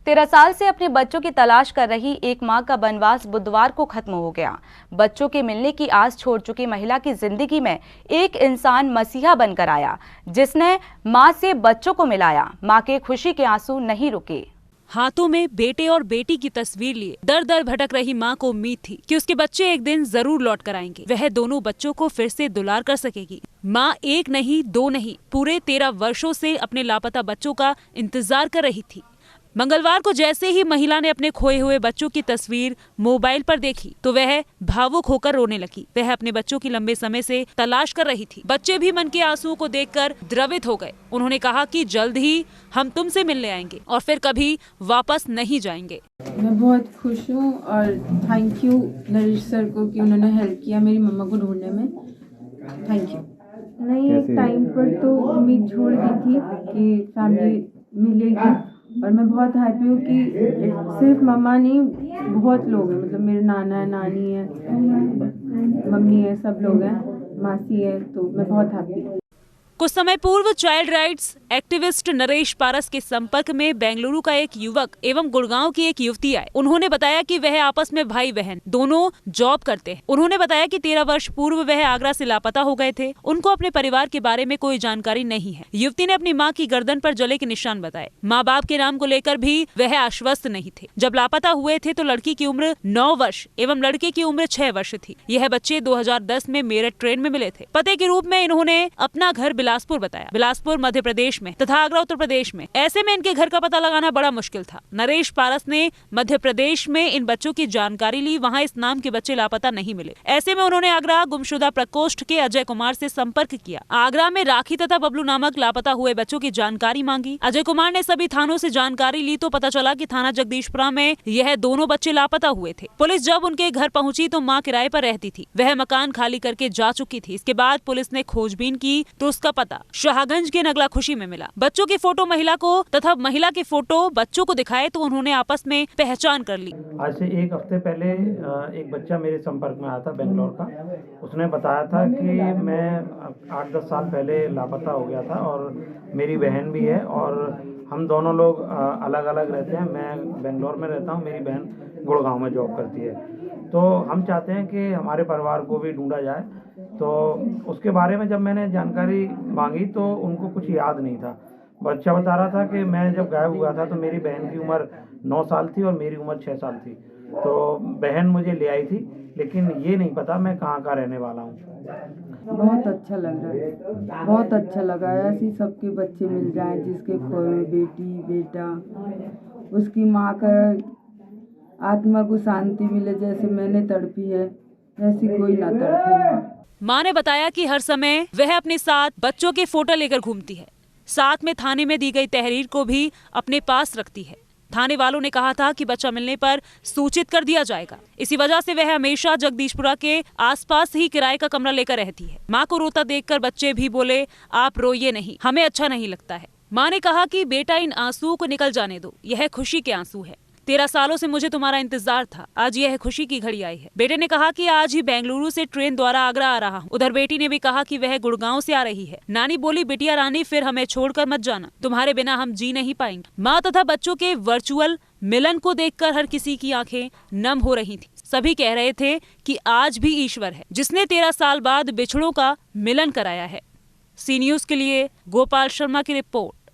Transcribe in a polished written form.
13 साल से अपने बच्चों की तलाश कर रही एक मां का बनवास बुधवार को खत्म हो गया। बच्चों के मिलने की आस छोड़ चुकी महिला की जिंदगी में एक इंसान मसीहा बनकर आया, जिसने मां से बच्चों को मिलाया। मां के खुशी के आंसू नहीं रुके। हाथों में बेटे और बेटी की तस्वीर लिए दर दर भटक रही मां को उम्मीद थी कि उसके बच्चे एक दिन जरूर लौट कर आएंगे। वह दोनों बच्चों को फिर से दुलार कर सकेगी। मां एक नहीं, दो नहीं, पूरे 13 वर्षों से अपने लापता बच्चों का इंतजार कर रही थी। मंगलवार को जैसे ही महिला ने अपने खोए हुए बच्चों की तस्वीर मोबाइल पर देखी तो वह भावुक होकर रोने लगी। वह अपने बच्चों की लंबे समय से तलाश कर रही थी। बच्चे भी मन के आंसुओं को देखकर द्रवित हो गए। उन्होंने कहा कि जल्द ही हम तुमसे मिलने आएंगे और फिर कभी वापस नहीं जाएंगे। मैं बहुत खुश हूँ और थैंक यू नरेश सर को कि उन्होंने हेल्प किया मेरी मम्मा को ढूंढने में। Thank you. नहीं, एक टाइम पर तो उम्मीद छोड़ दी थी कि फैमिली मिलेगी और मैं बहुत हैप्पी हूँ कि सिर्फ मम्मा नहीं, बहुत लोग हैं। मतलब मेरे नाना है, नानी है, मम्मी है, सब लोग हैं, मासी है, तो मैं बहुत हैप्पी हूँ। कुछ समय पूर्व चाइल्ड राइट्स एक्टिविस्ट नरेश पारस के संपर्क में बेंगलुरु का एक युवक एवं गुड़गांव की एक युवती आए। उन्होंने बताया कि वह आपस में भाई बहन दोनों जॉब करते हैं। उन्होंने बताया कि 13 वर्ष पूर्व वह आगरा से लापता हो गए थे। उनको अपने परिवार के बारे में कोई जानकारी नहीं है। युवती ने अपनी मां की गर्दन पर जले के निशान बताए। माँ बाप के नाम को लेकर भी वह आश्वस्त नहीं थे। जब लापता हुए थे तो लड़की की उम्र 9 वर्ष एवं लड़के की उम्र 6 वर्ष थी। यह बच्चे 2010 में मेरठ ट्रेन में मिले थे। पते के रूप में इन्होंने अपना घर बिलासपुर बताया। बिलासपुर मध्य प्रदेश में तथा आगरा उत्तर प्रदेश में। ऐसे में इनके घर का पता लगाना बड़ा मुश्किल था। नरेश पारस ने मध्य प्रदेश में इन बच्चों की जानकारी ली। वहां इस नाम के बच्चे लापता नहीं मिले। ऐसे में उन्होंने आगरा गुमशुदा प्रकोष्ठ के अजय कुमार से संपर्क किया। आगरा में राखी तथा बबलू नामक लापता हुए बच्चों की जानकारी मांगी। अजय कुमार ने सभी थानों से जानकारी ली तो पता चला कि थाना जगदीशपुरा में यह दोनों बच्चे लापता हुए थे। पुलिस जब उनके घर पहुंची तो मां किराए पर रहती थी। वह मकान खाली करके जा चुकी थी। इसके बाद पुलिस ने खोजबीन की तो उसका पता शाहगंज के नगला खुशी में मिला। बच्चों की फोटो महिला को तथा महिला की फोटो बच्चों को दिखाए तो उन्होंने आपस में पहचान कर ली। आज से एक हफ्ते पहले एक बच्चा मेरे संपर्क में आया था बेंगलोर का। उसने बताया था कि मैं 8-10 साल पहले लापता हो गया था और मेरी बहन भी है और हम दोनों लोग अलग अलग रहते हैं। मैं बेंगलोर में रहता हूँ, मेरी बहन गुड़गांव में जॉब करती है। तो हम चाहते हैं कि हमारे परिवार को भी ढूंढा जाए। तो उसके बारे में जब मैंने जानकारी मांगी तो उनको कुछ याद नहीं था। बच्चा बता रहा था कि मैं जब गायब हुआ था तो मेरी बहन की उम्र 9 साल थी और मेरी उम्र 6 साल थी। तो बहन मुझे ले आई थी, लेकिन ये नहीं पता मैं कहाँ का रहने वाला हूँ। बहुत अच्छा लग रहा है, बहुत अच्छा लगा। ऐसे सबके बच्चे मिल जाएं, जिसके खोए बेटी बेटा, उसकी माँ का आत्मा को शांति मिले। जैसे मैंने तड़पी है ऐसी कोई ना तड़पे। मां ने बताया कि हर समय वह अपने साथ बच्चों के फोटो लेकर घूमती है। साथ में थाने में दी गई तहरीर को भी अपने पास रखती है। थाने वालों ने कहा था कि बच्चा मिलने पर सूचित कर दिया जाएगा। इसी वजह से वह हमेशा जगदीशपुरा के आसपास ही किराए का कमरा लेकर रहती है। मां को रोता देखकर बच्चे भी बोले, आप रोइए नहीं, हमें अच्छा नहीं लगता है। मां ने कहा कि बेटा इन आंसुओं को निकल जाने दो, यह खुशी के आंसू है। 13 सालों से मुझे तुम्हारा इंतजार था, आज यह खुशी की घड़ी आई है। बेटे ने कहा कि आज ही बेंगलुरु से ट्रेन द्वारा आगरा आ रहा हूँ। उधर बेटी ने भी कहा कि वह गुड़गांव से आ रही है। नानी बोली, बिटिया रानी फिर हमें छोड़कर मत जाना, तुम्हारे बिना हम जी नहीं पाएंगे। माँ तथा बच्चों के वर्चुअल मिलन को देखकर हर किसी की आंखें नम हो रही थी। सभी कह रहे थे कि आज भी ईश्वर है जिसने 13 साल बाद बिछड़ों का मिलन कराया है। सी न्यूज के लिए गोपाल शर्मा की रिपोर्ट।